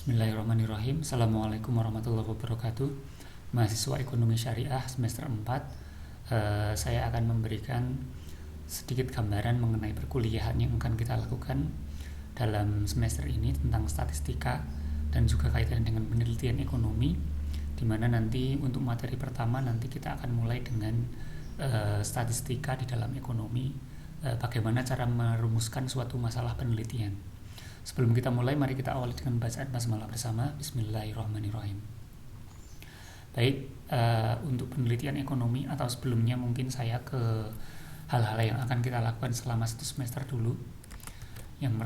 Bismillahirrahmanirrahim. Assalamualaikum warahmatullahi wabarakatuh. Mahasiswa Ekonomi Syariah semester 4. Saya akan memberikan sedikit gambaran mengenai perkuliahan yang akan kita lakukan dalam semester ini tentang statistika dan juga kaitan dengan penelitian ekonomi, di mana nanti untuk materi pertama nanti kita akan mulai dengan statistika di dalam ekonomi, bagaimana cara merumuskan suatu masalah penelitian. Sebelum kita mulai, mari kita awali dengan bacaan basmalah bersama. Bismillahirrahmanirrahim. Baik, untuk penelitian ekonomi atau sebelumnya mungkin saya ke hal-hal yang akan kita lakukan selama satu semester dulu. Yang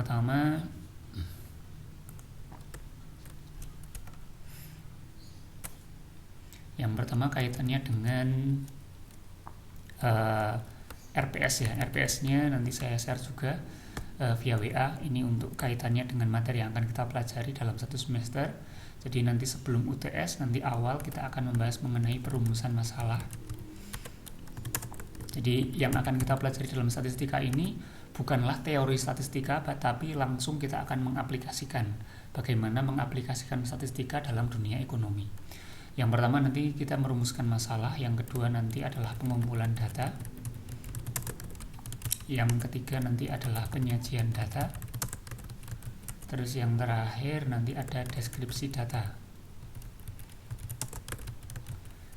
pertama kaitannya dengan RPS ya. RPS-nya nanti saya share juga via WA. Ini untuk kaitannya dengan materi yang akan kita pelajari dalam satu semester. Jadi nanti sebelum UTS, nanti awal kita akan membahas mengenai perumusan masalah. Jadi yang akan kita pelajari dalam statistika ini bukanlah teori statistika, tapi langsung kita akan mengaplikasikan bagaimana mengaplikasikan statistika dalam dunia ekonomi. Yang pertama nanti kita merumuskan masalah, yang kedua nanti adalah pengumpulan data, yang ketiga nanti adalah penyajian data, terus yang terakhir nanti ada deskripsi data.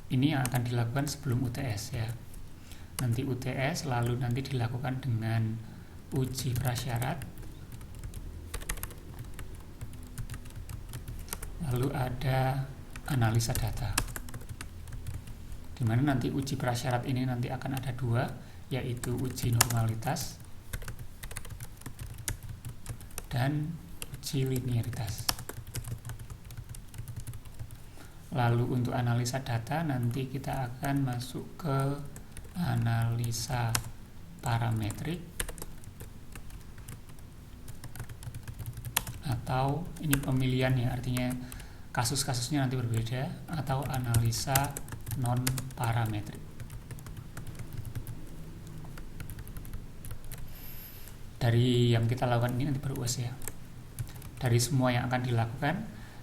Ini yang akan dilakukan sebelum UTS ya. Nanti UTS lalu nanti dilakukan dengan uji prasyarat, lalu ada analisa data, dimana nanti uji prasyarat ini nanti akan ada dua, yaitu uji normalitas dan uji linearitas. Lalu untuk analisa data nanti kita akan masuk ke analisa parametrik, atau ini pemilihan ya, artinya kasus-kasusnya nanti berbeda, atau analisa non parametrik. Dari yang kita lakukan ini nanti beruas ya. Dari semua yang akan dilakukan,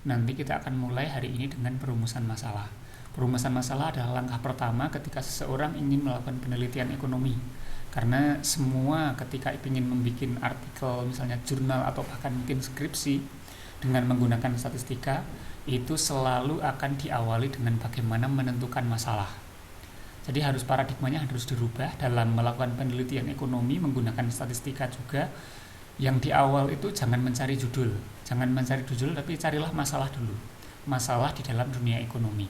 nanti kita akan mulai hari ini dengan perumusan masalah. Perumusan masalah adalah langkah pertama ketika seseorang ingin melakukan penelitian ekonomi. Karena semua ketika ingin membuat artikel, misalnya jurnal atau bahkan mungkin skripsi dengan menggunakan statistika, itu selalu akan diawali dengan bagaimana menentukan masalah. Jadi harus paradigmanya harus dirubah dalam melakukan penelitian ekonomi menggunakan statistika juga. Yang di awal itu jangan mencari judul, tapi carilah masalah dulu, masalah di dalam dunia ekonomi.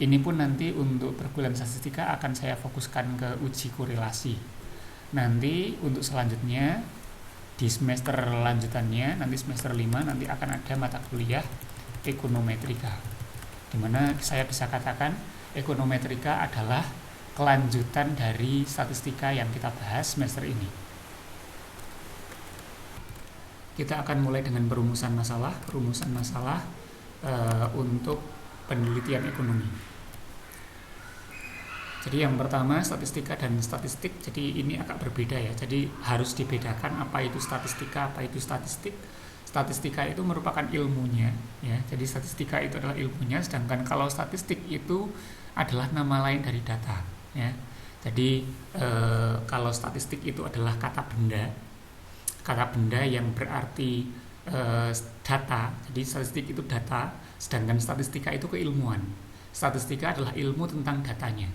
Ini pun nanti untuk perkuliahan statistika akan saya fokuskan ke uji korelasi. Nanti untuk selanjutnya di semester lanjutannya, nanti semester 5 nanti akan ada mata kuliah ekonometrika, dimana saya bisa katakan ekonometrika adalah kelanjutan dari statistika yang kita bahas semester ini. Kita akan mulai dengan perumusan masalah untuk penelitian ekonomi. Jadi yang pertama statistika dan statistik. Jadi ini agak berbeda ya. Jadi harus dibedakan apa itu statistika, apa itu statistik. Statistika itu merupakan ilmunya ya. Jadi statistika itu adalah ilmunya, sedangkan kalau statistik itu adalah nama lain dari data ya. Jadi kalau statistik itu adalah kata benda yang berarti data. Jadi statistik itu data, sedangkan statistika itu keilmuan. Statistika adalah ilmu tentang datanya.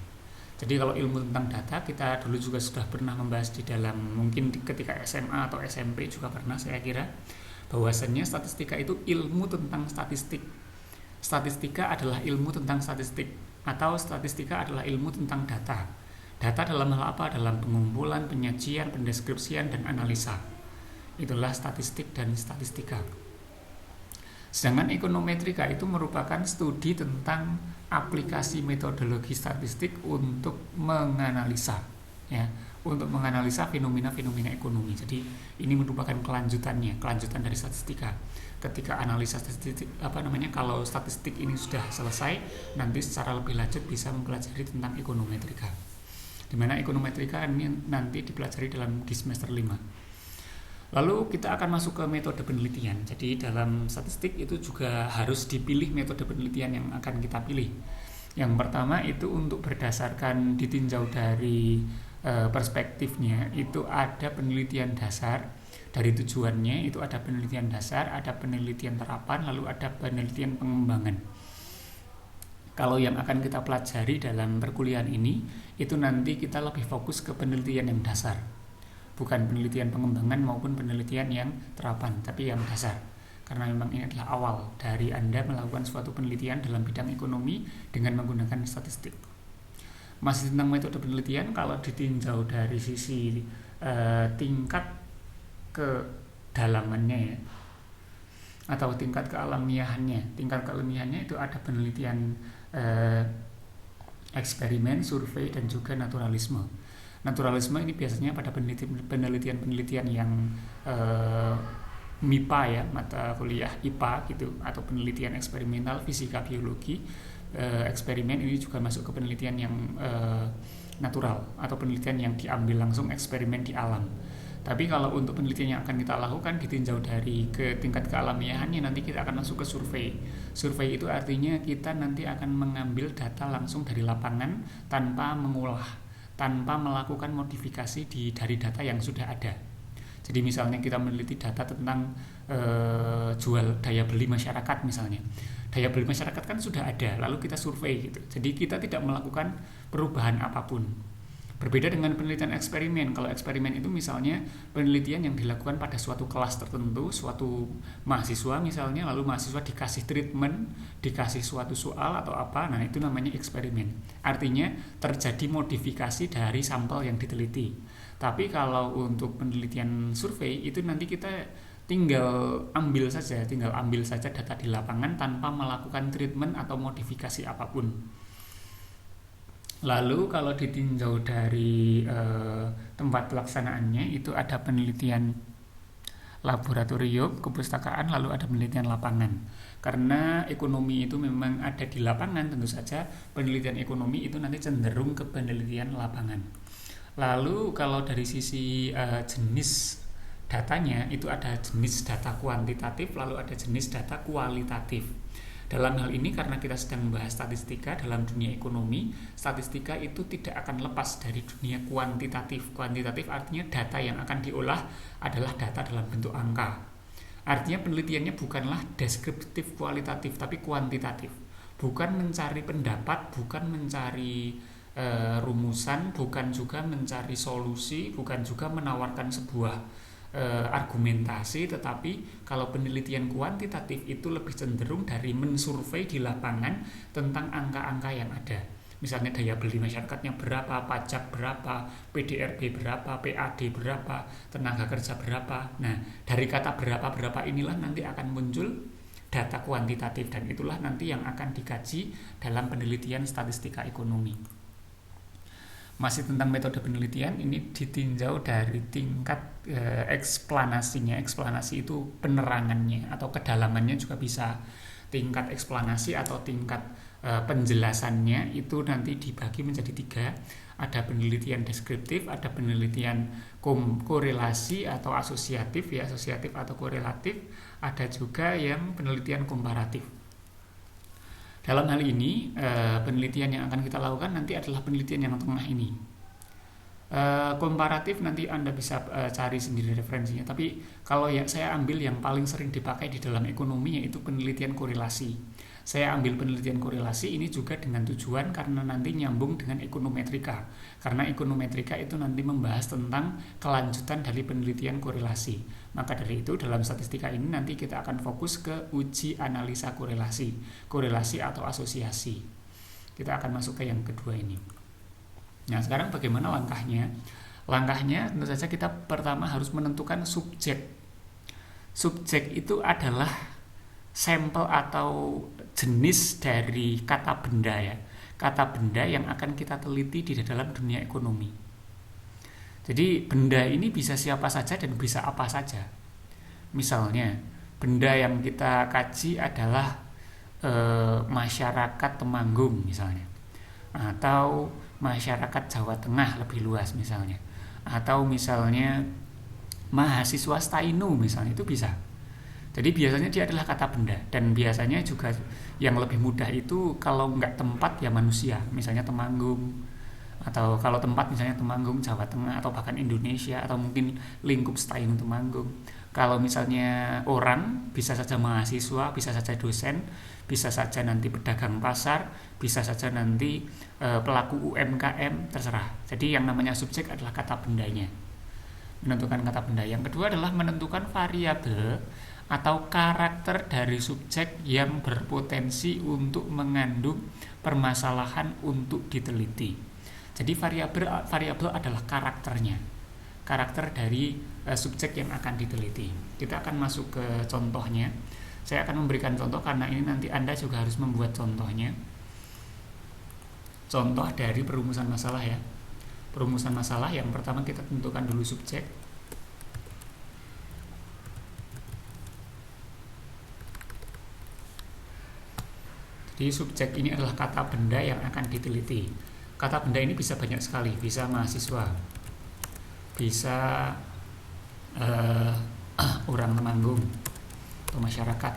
Jadi kalau ilmu tentang data, kita dulu juga sudah pernah membahas di dalam, mungkin ketika SMA atau SMP juga pernah saya kira, bahwasannya statistika itu ilmu tentang statistik. Statistika adalah ilmu tentang statistik, atau statistika adalah ilmu tentang data. Data dalam hal apa? Dalam pengumpulan, penyajian, pendeskripsian, dan analisa. Itulah statistik dan statistika. Sedangkan ekonometrika itu merupakan studi tentang aplikasi metodologi statistik untuk menganalisa ya, untuk menganalisa fenomena-fenomena ekonomi. Jadi ini merupakan kelanjutan dari statistika. Ketika analisa statistik kalau statistik ini sudah selesai, nanti secara lebih lanjut bisa mempelajari tentang ekonometrika. Di mana ekonometrika ini nanti dipelajari di semester 5. Lalu kita akan masuk ke metode penelitian. Jadi dalam statistik itu juga harus dipilih metode penelitian yang akan kita pilih. Yang pertama itu untuk berdasarkan ditinjau dari perspektifnya, itu ada penelitian dasar. Dari tujuannya itu ada penelitian dasar, ada penelitian terapan, lalu ada penelitian pengembangan. Kalau yang akan kita pelajari dalam perkuliahan ini, itu nanti kita lebih fokus ke penelitian yang dasar, bukan penelitian pengembangan maupun penelitian yang terapan, tapi yang dasar. Karena memang ini adalah awal dari Anda melakukan suatu penelitian dalam bidang ekonomi dengan menggunakan statistik. Masih tentang metode penelitian, kalau ditinjau dari sisi tingkat kedalamannya ya, atau tingkat kealamiahannya. Tingkat kealamiahannya itu ada penelitian eksperimen, survei, dan juga naturalisme. Naturalisme ini biasanya pada penelitian-penelitian yang MIPA ya, mata kuliah IPA gitu, atau penelitian eksperimental fisika biologi. Eksperimen ini juga masuk ke penelitian yang natural atau penelitian yang diambil langsung eksperimen di alam. Tapi kalau untuk penelitian yang akan kita lakukan ditinjau dari ke tingkat kealamiahannya, nanti kita akan masuk ke survei. Survei itu artinya kita nanti akan mengambil data langsung dari lapangan tanpa mengolah, tanpa melakukan modifikasi dari data yang sudah ada. Jadi misalnya kita meneliti data tentang jual daya beli masyarakat misalnya. Daya beli masyarakat kan sudah ada, lalu kita survei gitu. Jadi kita tidak melakukan perubahan apapun. Berbeda dengan penelitian eksperimen. Kalau eksperimen itu misalnya penelitian yang dilakukan pada suatu kelas tertentu, suatu mahasiswa misalnya, lalu mahasiswa dikasih treatment, dikasih suatu soal atau apa, nah itu namanya eksperimen. Artinya terjadi modifikasi dari sampel yang diteliti. Tapi kalau untuk penelitian survei itu nanti kita tinggal ambil saja data di lapangan tanpa melakukan treatment atau modifikasi apapun. Lalu kalau ditinjau dari tempat pelaksanaannya itu ada penelitian laboratorium, kepustakaan, lalu ada penelitian lapangan. Karena ekonomi itu memang ada di lapangan, tentu saja penelitian ekonomi itu nanti cenderung ke penelitian lapangan. Lalu kalau dari sisi jenis datanya itu ada jenis data kuantitatif, lalu ada jenis data kualitatif. Dalam hal ini karena kita sedang membahas statistika dalam dunia ekonomi, statistika itu tidak akan lepas dari dunia kuantitatif. Kuantitatif artinya data yang akan diolah adalah data dalam bentuk angka. Artinya penelitiannya bukanlah deskriptif kualitatif tapi kuantitatif. Bukan mencari pendapat, bukan mencari rumusan, bukan juga mencari solusi, bukan juga menawarkan sebuah argumentasi, tetapi kalau penelitian kuantitatif itu lebih cenderung dari mensurvei di lapangan tentang angka-angka yang ada. Misalnya daya beli masyarakatnya berapa, pajak berapa, PDRB berapa, PAD berapa, tenaga kerja berapa. Nah, dari kata berapa inilah nanti akan muncul data kuantitatif, dan itulah nanti yang akan dikaji dalam penelitian statistika ekonomi. Masih tentang metode penelitian, ini ditinjau dari tingkat eksplanasinya. Eksplanasi itu penerangannya atau kedalamannya juga bisa. Tingkat eksplanasi atau tingkat penjelasannya itu nanti dibagi menjadi 3. Ada penelitian deskriptif, ada penelitian korelasi atau asosiatif ya, asosiatif atau korelatif, ada juga yang penelitian komparatif. Dalam hal ini, penelitian yang akan kita lakukan nanti adalah penelitian yang tengah ini. Komparatif nanti Anda bisa cari sendiri referensinya. Tapi kalau saya ambil yang paling sering dipakai di dalam ekonomi, yaitu penelitian korelasi. Saya ambil penelitian korelasi ini juga dengan tujuan karena nanti nyambung dengan ekonometrika. Karena ekonometrika itu nanti membahas tentang kelanjutan dari penelitian korelasi. Maka dari itu dalam statistika ini nanti kita akan fokus ke uji analisa korelasi. Korelasi atau asosiasi. Kita akan masuk ke yang kedua ini. Nah, sekarang bagaimana langkahnya? Langkahnya tentu saja kita pertama harus menentukan subjek. Subjek itu adalah sampel atau jenis dari kata benda ya. Kata benda yang akan kita teliti di dalam dunia ekonomi. Jadi benda ini bisa siapa saja dan bisa apa saja. Misalnya, benda yang kita kaji adalah masyarakat Temanggung misalnya. Atau masyarakat Jawa Tengah lebih luas misalnya. Atau misalnya mahasiswa Stainu misalnya, itu bisa. Jadi biasanya dia adalah kata benda, dan biasanya juga yang lebih mudah itu kalau nggak tempat ya manusia, misalnya Temanggung, atau kalau tempat misalnya Temanggung Jawa Tengah atau bahkan Indonesia, atau mungkin lingkup Stainu Temanggung. Kalau misalnya orang, bisa saja mahasiswa, bisa saja dosen, bisa saja nanti pedagang pasar, bisa saja nanti pelaku UMKM, terserah. Jadi yang namanya subjek adalah kata bendanya, menentukan kata benda. Yang kedua adalah menentukan variabel atau karakter dari subjek yang berpotensi untuk mengandung permasalahan untuk diteliti. Jadi variabel adalah karakternya, karakter dari subjek yang akan diteliti. Kita akan masuk ke contohnya. Saya akan memberikan contoh karena ini nanti Anda juga harus membuat contohnya. Contoh dari perumusan masalah ya. Perumusan masalah yang pertama kita tentukan dulu subjek. Jadi subjek ini adalah kata benda yang akan diteliti. Kata benda ini bisa banyak sekali, bisa mahasiswa, bisa orang Temanggung atau masyarakat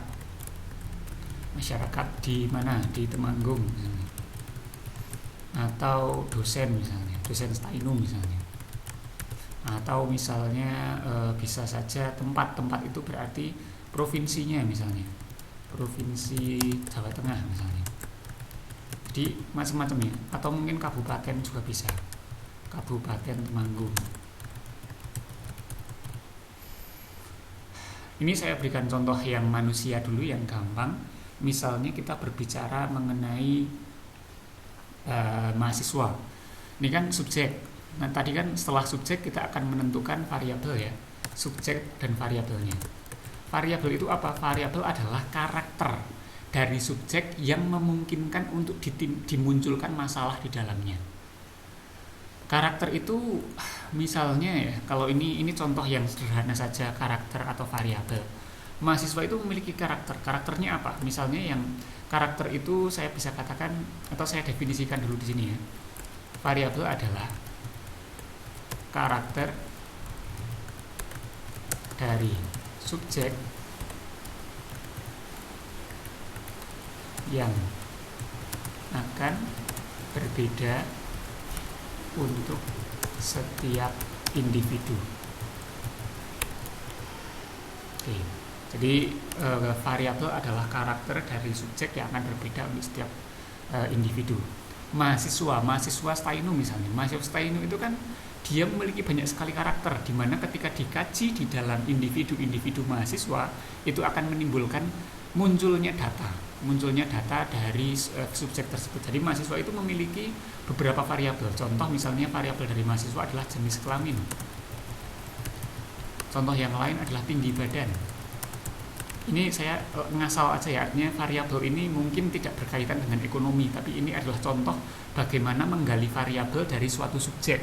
di mana, di Temanggung misalnya. Atau dosen misalnya, dosen Stainu misalnya, atau misalnya bisa saja tempat itu berarti provinsinya, misalnya provinsi Jawa Tengah misalnya. Jadi macam-macam ya, atau mungkin kabupaten juga bisa, Kabupaten Temanggung. Ini saya berikan contoh yang manusia dulu, yang gampang. Misalnya kita berbicara mengenai mahasiswa. Ini kan subjek. Nah, tadi kan setelah subjek kita akan menentukan variabel ya, subjek dan variabelnya. Variabel itu apa? Variabel adalah karakter dari subjek yang memungkinkan untuk dimunculkan masalah di dalamnya. Karakter itu misalnya ya, kalau ini contoh yang sederhana saja, karakter atau variabel. Mahasiswa itu memiliki karakter. Karakternya apa? Misalnya yang karakter itu saya bisa katakan atau saya definisikan dulu di sini ya. Variabel adalah karakter dari subjek yang akan berbeda untuk setiap individu. Oke. Jadi variabel adalah karakter dari subjek yang akan berbeda untuk setiap individu. Mahasiswa Stainu misalnya, mahasiswa Stainu itu kan dia memiliki banyak sekali karakter, di mana ketika dikaji di dalam individu mahasiswa itu akan menimbulkan munculnya data dari subjek tersebut. Jadi mahasiswa itu memiliki beberapa variabel. Contoh misalnya variabel dari mahasiswa adalah jenis kelamin. Contoh yang lain adalah tinggi badan. Ini saya ngasal aja ya, artinya variabel ini mungkin tidak berkaitan dengan ekonomi, tapi ini adalah contoh bagaimana menggali variabel dari suatu subjek.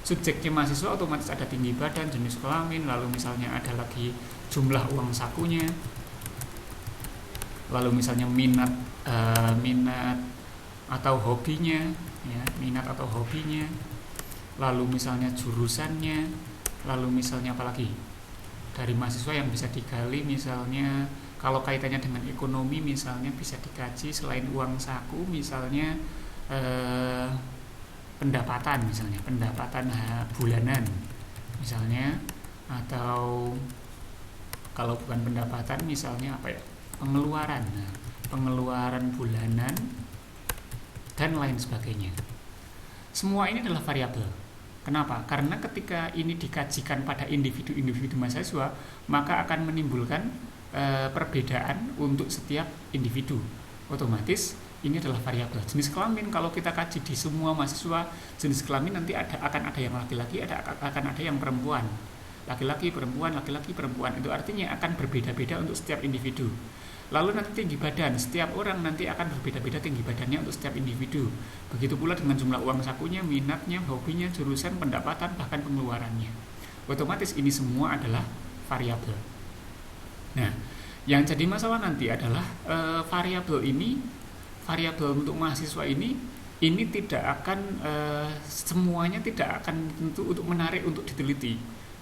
Subjeknya mahasiswa otomatis ada tinggi badan, jenis kelamin, lalu misalnya ada lagi jumlah uang sakunya, lalu misalnya minat atau hobinya, ya, minat atau hobinya, lalu misalnya jurusannya, lalu misalnya apalagi dari mahasiswa yang bisa digali, misalnya kalau kaitannya dengan ekonomi misalnya bisa dikaji selain uang saku, misalnya pendapatan bulanan misalnya, atau kalau bukan pendapatan misalnya apa ya, pengeluaran bulanan dan lain sebagainya. Semua ini adalah variabel. Kenapa? Karena ketika ini dikajikan pada individu mahasiswa, maka akan menimbulkan perbedaan untuk setiap individu. Otomatis ini adalah variabel. Jenis kelamin, kalau kita kaji di semua mahasiswa, jenis kelamin nanti akan ada yang laki-laki, akan ada yang perempuan. Laki-laki, perempuan, laki-laki, perempuan. Itu artinya akan berbeda-beda untuk setiap individu. Lalu nanti tinggi badan, setiap orang nanti akan berbeda-beda tinggi badannya untuk setiap individu. Begitu pula dengan jumlah uang sakunya, minatnya, hobinya, jurusan, pendapatan, bahkan pengeluarannya. Otomatis ini semua adalah variabel. Nah, yang jadi masalah nanti adalah variabel untuk mahasiswa ini tidak akan semuanya tidak akan tentu untuk menarik untuk diteliti.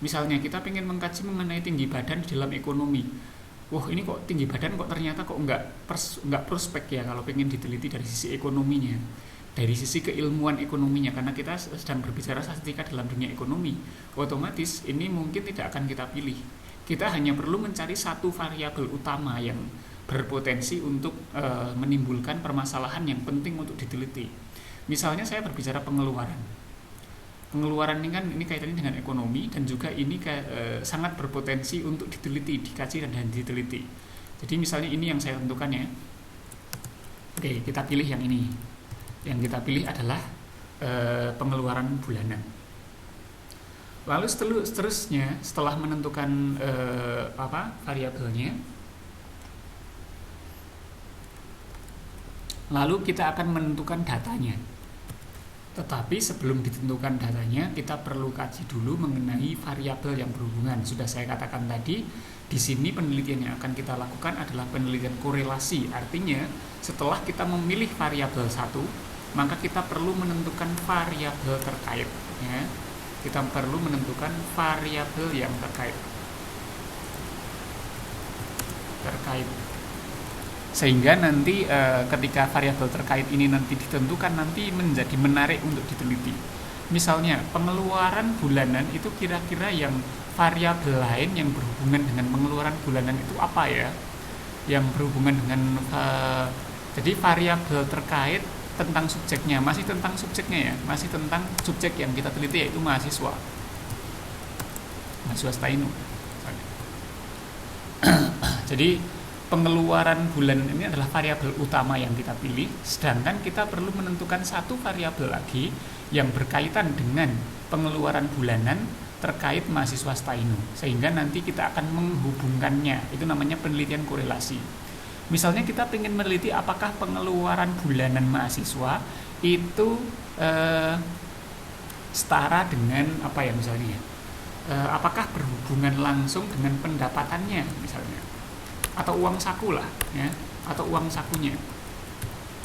Misalnya kita ingin mengkaji mengenai tinggi badan di dalam ekonomi. Wah, ini kok tinggi badan kok ternyata kok nggak prospek ya kalau pengen diteliti dari sisi ekonominya, dari sisi keilmuan ekonominya, karena kita sedang berbicara statistika dalam dunia ekonomi. Otomatis ini mungkin tidak akan kita pilih. Kita hanya perlu mencari satu variabel utama yang berpotensi untuk menimbulkan permasalahan yang penting untuk diteliti. Misalnya saya berbicara pengeluaran. Pengeluaran ini kaitannya dengan ekonomi dan juga ini sangat berpotensi untuk diteliti, dikaji dan diteliti. Jadi misalnya ini yang saya tentukan ya. Oke, kita pilih yang ini. Yang kita pilih adalah pengeluaran bulanan. Lalu seterusnya setelah menentukan variabelnya, lalu kita akan menentukan datanya. Tetapi sebelum ditentukan datanya, kita perlu kaji dulu mengenai variabel yang berhubungan. Sudah saya katakan tadi, di sini penelitian yang akan kita lakukan adalah penelitian korelasi. Artinya, setelah kita memilih variabel satu, maka kita perlu menentukan variabel terkait. Ya. Kita perlu menentukan variabel yang terkait. Sehingga nanti ketika variabel terkait ini nanti ditentukan, nanti menjadi menarik untuk diteliti. Misalnya pengeluaran bulanan itu kira-kira yang variabel lain yang berhubungan dengan pengeluaran bulanan itu apa ya? Yang berhubungan dengan jadi variabel terkait tentang subjeknya, masih tentang subjeknya ya, masih tentang subjek yang kita teliti yaitu mahasiswa Stainu. Jadi pengeluaran bulan ini adalah variabel utama yang kita pilih, sedangkan kita perlu menentukan satu variabel lagi yang berkaitan dengan pengeluaran bulanan terkait mahasiswa Stainu, sehingga nanti kita akan menghubungkannya. Itu namanya penelitian korelasi. Misalnya kita ingin meneliti apakah pengeluaran bulanan mahasiswa itu setara dengan apa ya misalnya, apakah berhubungan langsung dengan pendapatannya misalnya, atau uang saku lah ya, atau uang sakunya.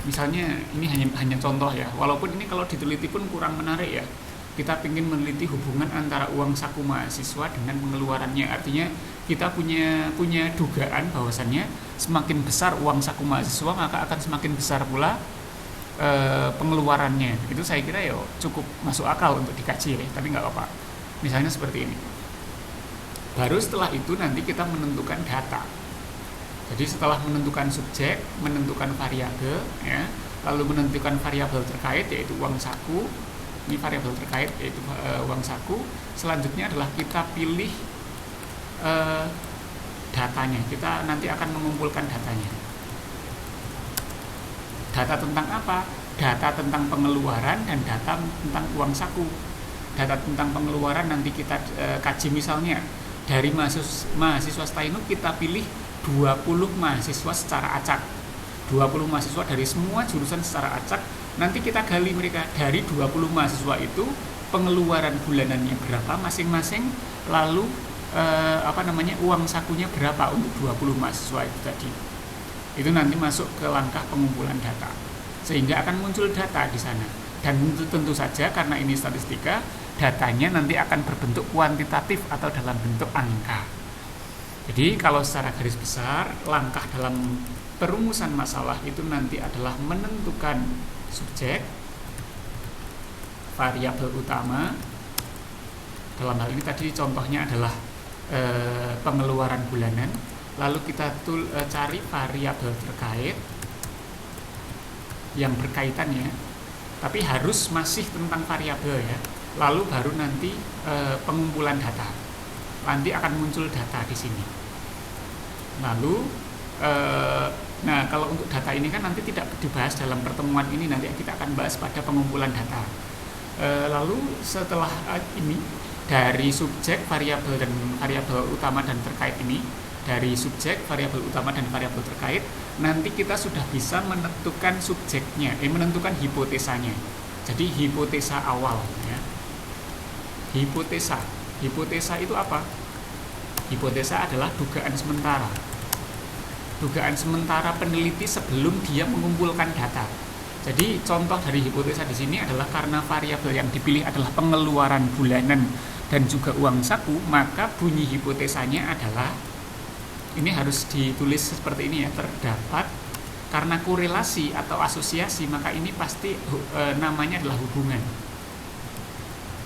Misalnya ini hanya contoh ya, walaupun ini kalau diteliti pun kurang menarik ya. Kita ingin meneliti hubungan antara uang saku mahasiswa dengan pengeluarannya. Artinya kita punya dugaan bahwasannya semakin besar uang saku mahasiswa maka akan semakin besar pula pengeluarannya. Itu saya kira ya cukup masuk akal untuk dikaji ya, tapi nggak apa-apa. Misalnya seperti ini. Baru setelah itu nanti kita menentukan data. Jadi setelah menentukan subjek, menentukan variabel, ya, lalu menentukan variabel terkait yaitu uang saku. Ini variabel terkait yaitu uang saku. Selanjutnya adalah kita pilih datanya. Kita nanti akan mengumpulkan datanya. Data tentang apa? Data tentang pengeluaran dan data tentang uang saku. Data tentang pengeluaran nanti kita kaji, misalnya dari mahasiswa Stainu kita pilih 20 mahasiswa secara acak. 20 mahasiswa dari semua jurusan secara acak. Nanti kita gali mereka dari 20 mahasiswa itu pengeluaran bulanannya berapa masing-masing, lalu uang sakunya berapa untuk 20 mahasiswa itu tadi. Itu nanti masuk ke langkah pengumpulan data. Sehingga akan muncul data di sana. Dan tentu saja karena ini statistika, datanya nanti akan berbentuk kuantitatif atau dalam bentuk angka. Jadi kalau secara garis besar, langkah dalam perumusan masalah itu nanti adalah menentukan subjek, variabel utama. Dalam hal ini tadi contohnya adalah pengeluaran bulanan. Lalu kita cari variabel terkait yang berkaitannya, tapi harus masih tentang variabel ya. Lalu baru nanti pengumpulan data. Nanti akan muncul data di sini. Lalu kalau untuk data ini kan nanti tidak dibahas dalam pertemuan ini, nanti kita akan bahas pada pengumpulan data. Lalu setelah ini dari subjek, variabel dan variabel utama dan terkait ini, dari subjek, variabel utama dan variabel terkait, nanti kita sudah bisa menentukan subjeknya, menentukan hipotesanya. Jadi hipotesa awal ya. Hipotesa itu apa? Hipotesa adalah dugaan sementara. Dugaan sementara peneliti sebelum dia mengumpulkan data. Jadi contoh dari hipotesa di sini adalah karena variabel yang dipilih adalah pengeluaran bulanan dan juga uang saku, maka bunyi hipotesanya adalah, ini harus ditulis seperti ini ya, terdapat, karena korelasi atau asosiasi, maka ini pasti namanya adalah hubungan.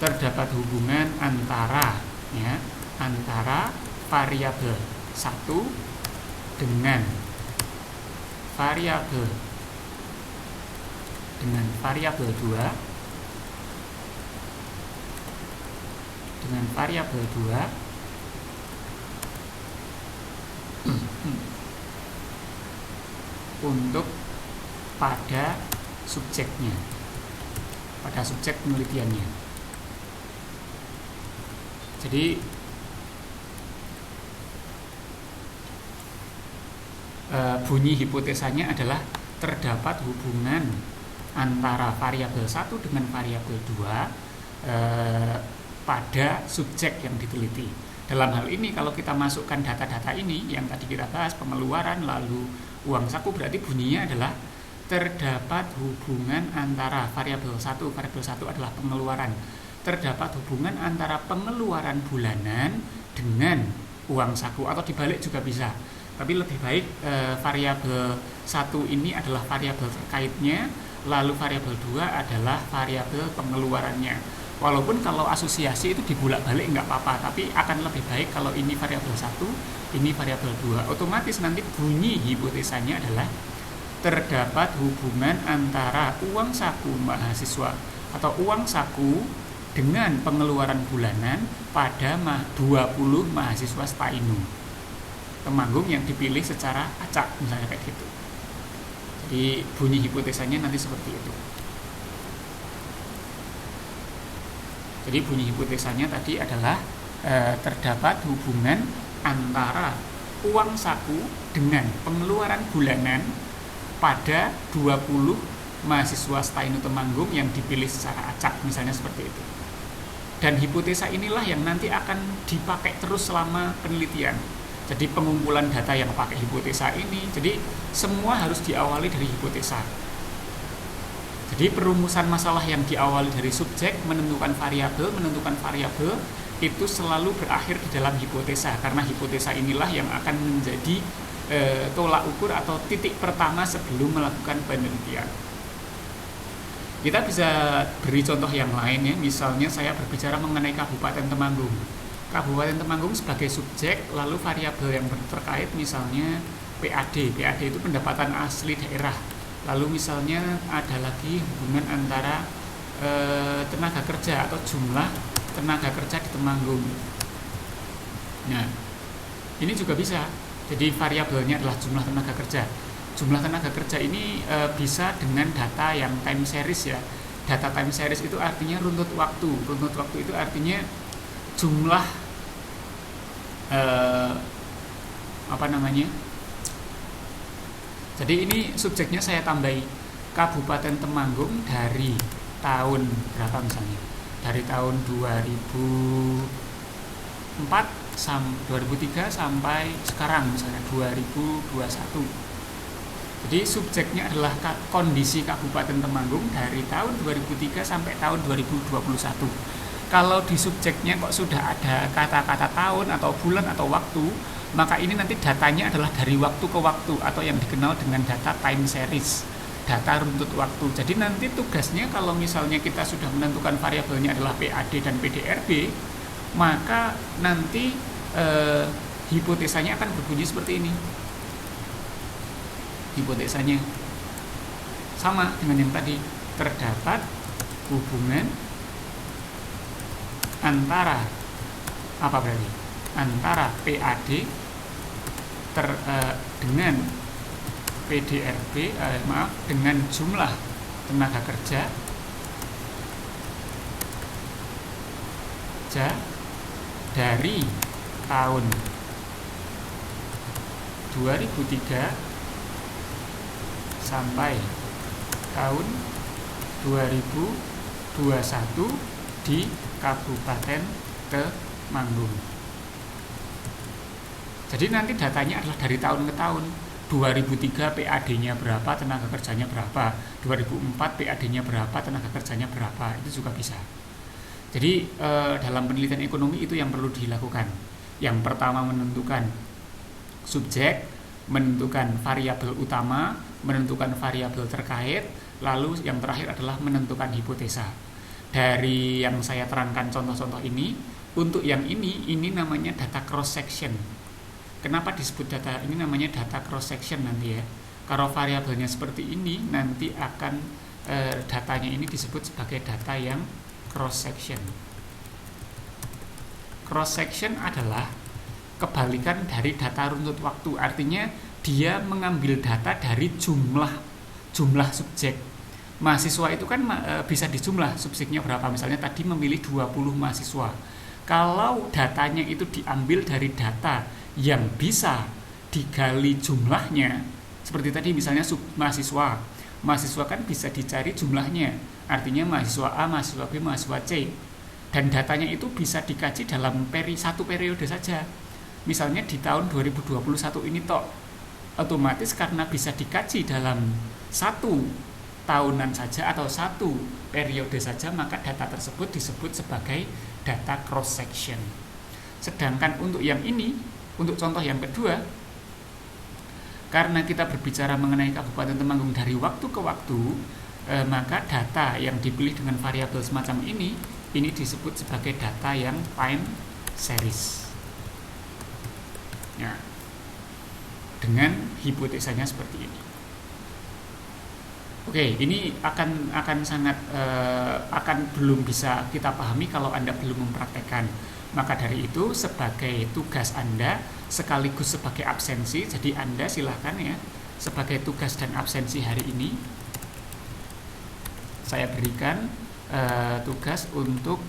Terdapat hubungan antara ya, antara variabel 1 dengan variabel 2 dengan variabel 2 untuk pada subjeknya, pada subjek penelitiannya. Jadi bunyi hipotesanya adalah terdapat hubungan antara variabel 1 dengan variabel 2 pada subjek yang diteliti. Dalam hal ini kalau kita masukkan data-data ini yang tadi kita bahas, pengeluaran lalu uang saku, berarti bunyinya adalah terdapat hubungan antara variabel 1 adalah pengeluaran. Terdapat hubungan antara pengeluaran bulanan dengan uang saku, atau dibalik juga bisa. Tapi lebih baik variabel 1 ini adalah variabel terkaitnya, lalu variabel 2 adalah variabel pengeluarannya. Walaupun kalau asosiasi itu dibulak-balik nggak apa-apa, tapi akan lebih baik kalau ini variabel 1, ini variabel 2. Otomatis nanti bunyi hipotesanya adalah terdapat hubungan antara uang saku mahasiswa atau uang saku dengan pengeluaran bulanan pada 20 mahasiswa Stainu Temanggung yang dipilih secara acak, misalnya kayak gitu. Jadi bunyi hipotesanya nanti seperti itu. Jadi bunyi hipotesanya tadi adalah terdapat hubungan antara uang saku dengan pengeluaran bulanan pada 20 mahasiswa Stainu Temanggung yang dipilih secara acak, misalnya seperti itu. Dan hipotesa inilah yang nanti akan dipakai terus selama penelitian. Jadi pengumpulan data yang pakai hipotesa ini, jadi semua harus diawali dari hipotesa. Jadi perumusan masalah yang diawali dari subjek, menentukan variabel itu selalu berakhir di dalam hipotesa, karena hipotesa inilah yang akan menjadi tolak ukur atau titik pertama sebelum melakukan penelitian. Kita bisa beri contoh yang lain ya, misalnya saya berbicara mengenai Kabupaten Temanggung. Kabupaten Temanggung sebagai subjek, lalu variabel yang terkait misalnya PAD itu pendapatan asli daerah. Lalu misalnya ada lagi hubungan antara tenaga kerja atau jumlah tenaga kerja di Temanggung. Nah, ini juga bisa. Jadi variabelnya adalah jumlah tenaga kerja. Jumlah tenaga kerja ini bisa dengan data yang time series ya. Data time series itu artinya runtut waktu. Runtut waktu itu artinya jumlah Jadi ini subjeknya saya tambahi Kabupaten Temanggung dari tahun berapa misalnya? Dari tahun 2003 sampai sekarang misalnya 2021. Jadi subjeknya adalah kondisi Kabupaten Temanggung dari tahun 2003 sampai tahun 2021. Kalau di subjeknya kok sudah ada kata-kata tahun atau bulan atau waktu, maka ini nanti datanya adalah dari waktu ke waktu atau yang dikenal dengan data time series, data runtut waktu. Jadi nanti tugasnya kalau misalnya kita sudah menentukan variabelnya adalah PAD dan PDRB, maka nanti hipotesanya akan berbunyi seperti ini. Hipotesanya sama dengan yang tadi, terdapat hubungan antara apa berarti? Antara PAD dengan PDRB, dengan jumlah tenaga kerja dari tahun 2003 sampai tahun 2021 di Kabupaten Temanggung. Jadi nanti datanya adalah dari tahun ke tahun. 2003 PAD-nya berapa, tenaga kerjanya berapa. 2004 PAD-nya berapa, tenaga kerjanya berapa. Itu juga bisa. Jadi dalam penelitian ekonomi itu yang perlu dilakukan. Yang pertama menentukan subjek, menentukan variabel utama, menentukan variabel terkait, lalu yang terakhir adalah menentukan hipotesa. Dari yang saya terangkan contoh-contoh ini, untuk yang ini namanya data cross section. Kenapa disebut data ini namanya data cross section nanti ya? Kalau variabelnya seperti ini, nanti akan datanya ini disebut sebagai data yang cross section. Cross section adalah kebalikan dari data runtut waktu. Artinya dia mengambil data dari jumlah subjek. Mahasiswa itu kan bisa dijumlah subjeknya berapa. Misalnya tadi memilih 20 mahasiswa. Kalau datanya itu diambil dari data yang bisa digali jumlahnya, seperti tadi misalnya mahasiswa kan bisa dicari jumlahnya. Artinya mahasiswa A, mahasiswa B, mahasiswa C. Dan datanya itu bisa dikaji dalam satu periode saja. Misalnya di tahun 2021 ini otomatis karena bisa dikaji dalam satu tahunan saja atau satu periode saja, maka data tersebut disebut sebagai data cross section. Sedangkan untuk yang ini, untuk contoh yang kedua, karena kita berbicara mengenai Kabupaten Temanggung dari waktu ke waktu, maka data yang dipilih dengan variabel semacam ini disebut sebagai data yang time series. Ya, dengan hipotesanya seperti ini. Oke, ini akan sangat akan belum bisa kita pahami kalau Anda belum mempraktekkan. Maka dari itu sebagai tugas Anda sekaligus sebagai absensi, jadi Anda silahkan ya sebagai tugas dan absensi hari ini saya berikan tugas untuk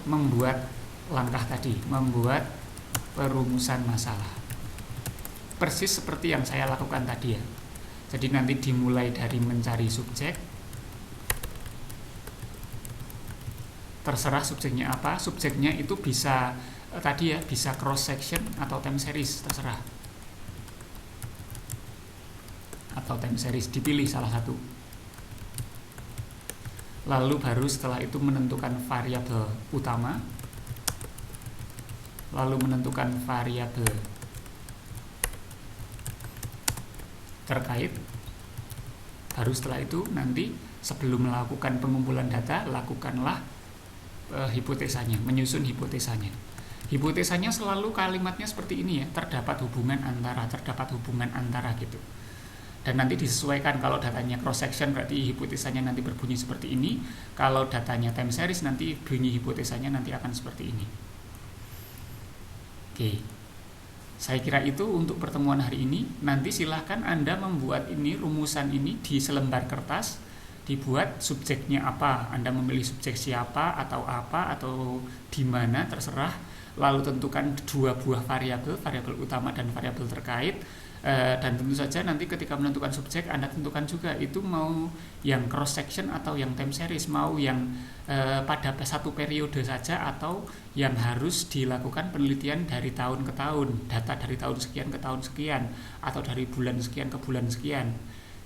membuat langkah tadi, membuat perumusan masalah. Persis seperti yang saya lakukan tadi ya. Jadi nanti dimulai dari mencari subjek. Terserah subjeknya apa. Subjeknya itu bisa tadi ya, bisa cross section atau time series, terserah. Atau time series, dipilih salah satu. Lalu baru setelah itu menentukan variabel utama, lalu menentukan variabel terkait. Baru setelah itu nanti sebelum melakukan pengumpulan data, lakukanlah hipotesanya, menyusun hipotesanya. Hipotesanya selalu kalimatnya seperti ini ya, terdapat hubungan antara gitu. Dan nanti disesuaikan, kalau datanya cross section berarti hipotesanya nanti berbunyi seperti ini. Kalau datanya time series nanti bunyi hipotesanya nanti akan seperti ini. Oke. Saya kira itu untuk pertemuan hari ini. Nanti silahkan Anda membuat ini, rumusan ini di selembar kertas. Dibuat subjeknya apa, Anda memilih subjek siapa atau apa atau di mana, terserah. Lalu tentukan dua buah variabel utama dan variabel terkait. Dan tentu saja nanti ketika menentukan subjek Anda tentukan juga itu mau yang cross section atau yang time series, mau yang pada satu periode saja atau yang harus dilakukan penelitian dari tahun ke tahun, data dari tahun sekian ke tahun sekian atau dari bulan sekian ke bulan sekian.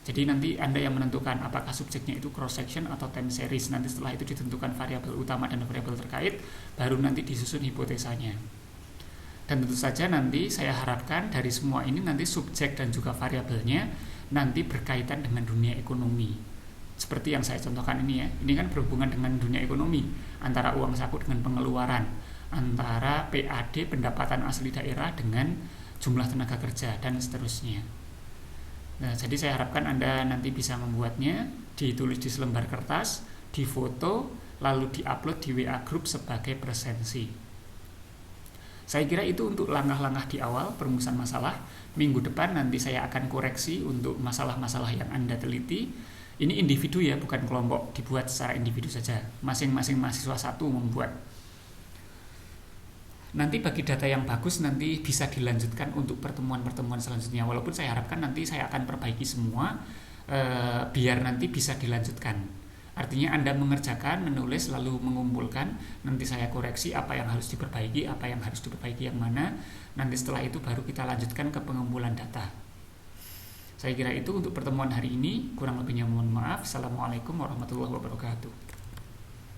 Jadi nanti Anda yang menentukan apakah subjeknya itu cross section atau time series. Nanti setelah itu ditentukan variabel utama dan variabel terkait, baru nanti disusun hipotesanya. Dan tentu saja nanti saya harapkan dari semua ini nanti subjek dan juga variabelnya nanti berkaitan dengan dunia ekonomi. Seperti yang saya contohkan ini ya. Ini kan berhubungan dengan dunia ekonomi, antara uang saku dengan pengeluaran, antara PAD pendapatan asli daerah dengan jumlah tenaga kerja dan seterusnya. Nah, jadi saya harapkan Anda nanti bisa membuatnya, ditulis di selembar kertas, difoto, lalu diupload di WA group sebagai presensi. Saya kira itu untuk langkah-langkah di awal perumusan masalah. Minggu depan nanti saya akan koreksi untuk masalah-masalah yang Anda teliti. Ini individu ya, bukan kelompok, dibuat secara individu saja. Masing-masing mahasiswa satu membuat. Nanti bagi data yang bagus nanti bisa dilanjutkan untuk pertemuan-pertemuan selanjutnya. Walaupun saya harapkan nanti saya akan perbaiki semua biar nanti bisa dilanjutkan. Artinya Anda mengerjakan, menulis, lalu mengumpulkan. Nanti saya koreksi apa yang harus diperbaiki, apa yang harus diperbaiki yang mana. Nanti setelah itu baru kita lanjutkan ke pengumpulan data. Saya kira itu untuk pertemuan hari ini. Kurang lebihnya mohon maaf. Assalamualaikum warahmatullahi wabarakatuh.